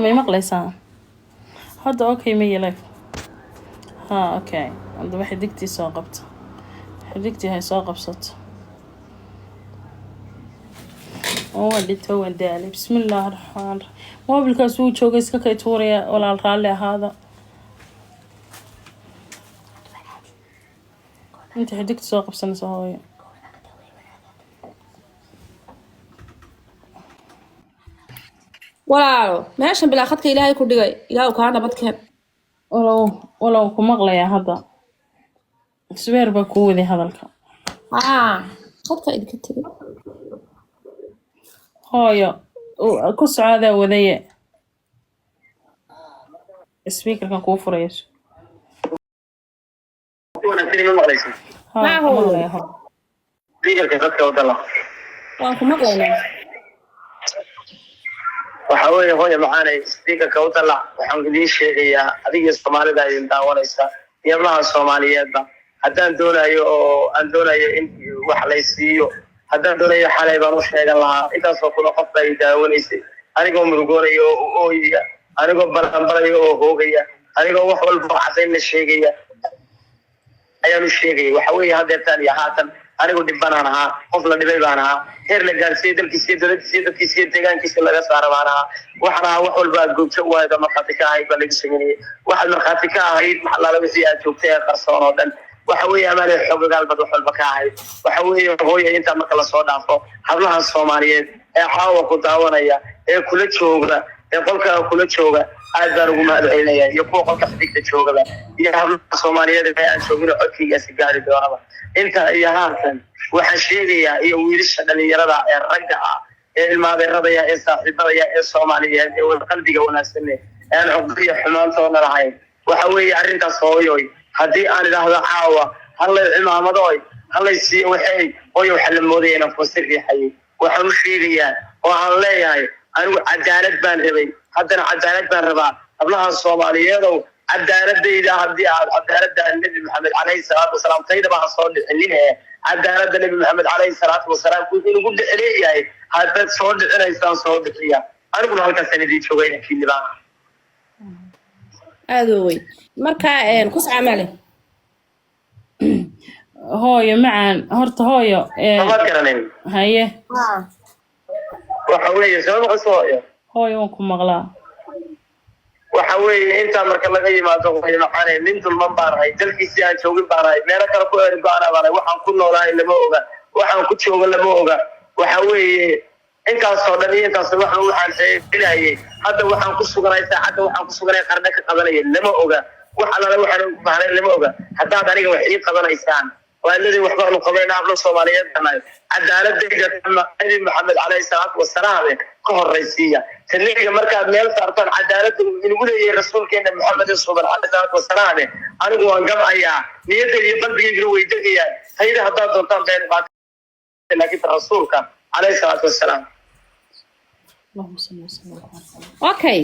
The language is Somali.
ما مقليسان هذا اوكي مية لك ها اوكي عندما حديقتي ساقبت حديقتي هاي ساقبصت اللي تو دالي بسم الله الرحمن الرحيم ما بالكاسو جوجيس كاي توريا ولا الرالي هذا انت حديقتي ساقبسنا سهوية walaalo meeshan bilaa khadka ilaahay ku dhigay ilaahu kaa nabadkeen ولو كمغليا هذا سوير بكودي هذا الكلام khadka idinka tiri هايا كوس هذا وذي سبيكر كان كوفر يسو ها هو waan ku maqlaynaa waxa weeye hooyo macaanay speaker-ka u dalac waxaan idiin sheegayaa adiga Soomaalida ay daawanaysa iyamaha Soomaaliyeedba haddaan doonayo in wax la siiyo haddaan doonayo xalay baan u sheegan lahaa intaas oo kula qof ay daawanaysay anigoo murugoonayo oo ooyaya anigoo balanbalayo oo hoogaya anigoo wax walba cadayn la sheegaya ayaan u sheegay waxa weeye haddeetan iyo haatan anigu dhibbanaan ahaa qof la dhibay baan ahaa heer la gaarsiiyey dalkiisa deegaankiisa laga saara baan ahaa waxaan ahaa wax walba aad goobjo u ahayd markhaati ka ahayd baa lagu sameynayay waxaad markhaati ka ahayd maxalaala wixii aad joogtay ee qarsoon oo dhan waxa weeye amaale xoogagaal bad wax walba ka ahayd waxa weeye hooyo intaa marka lasoo dhaafo hablaha Soomaaliyeed ee caawa ku daawanaya ee kula jooga ee qolka kula jooga aad baan ugu mahadcelinayaa iyo kuwa qolka xigta joogaba iyo hablaha Soomaaliyeed ee aan joogin codkiisa gaari doonaba inta iyo haatan waxaan sheegayaa iyo wiilasha dhalinyarada ee ragga ah ee ilmaadeerada ee saaxiibada ee Soomaaliyeed ee wada qalbiga wanaagsan ee aan codbiyo xumaantoona lahayn waxa weeye arrintaas hooyoy haddii aan idhaahdo caawa hallay cimaamadoy hallay sii waxay hooyo waxa la moodaya inaan foosir riixayay waxaan u sheegayaa oo aan leeyahay anigu cadaalad baan rabay haddana cadaalad baan rabaa hablaha Soomaaliyeedow cadaaladayda haddii aad cadaaladda Nabi Maxamed calayhi salaatu wasalaam tayda baa soo dhicin cadaaladda Nabi Maxamed calayhi salaatu wasalaam inuu ku dhiciyay hadda soo dhicinaysaan soo dhiciya aniguna halkaas sanadii joogay kiilibaan aad way marka ku sacamale هايا معان هرت هايا ما كرنين هايه waxa weeye soo qosooyo هايا وانكم مغلا waxa weeye inta marka laga yimaado hooyo maxay nin dulman baarahay dalkiisa aan joogin baarahay meel kale ku eer baarahay waxaan ku noolahay lama oga waxaan ku joogo lama oga waxa weeye intaas oo dhan intaas waxaan sheegayay hadda waxaan ku suganahay saacada waxaan ku suganahay qarna ka qabanay lama oga waxaan u baahnay lama oga hadda aniga wax ii qabanaysaan والذي وحبه قبلنا عبد الصوماليات كمان عدالة دقة النبي محمد عليه الصلاة والسلام كهر رئيسية تنيجي مركز ميل صارتان عدالة نقول يا رسول كنا محمد صلى الله عليه الصلاة والسلام أنا هو أنقم أياه نيته يقلب يجرو يدقيه هيدا هذا دولتان بين بعض لكن الرسول كان عليه الصلاة والسلام اللهم صل وسلم okay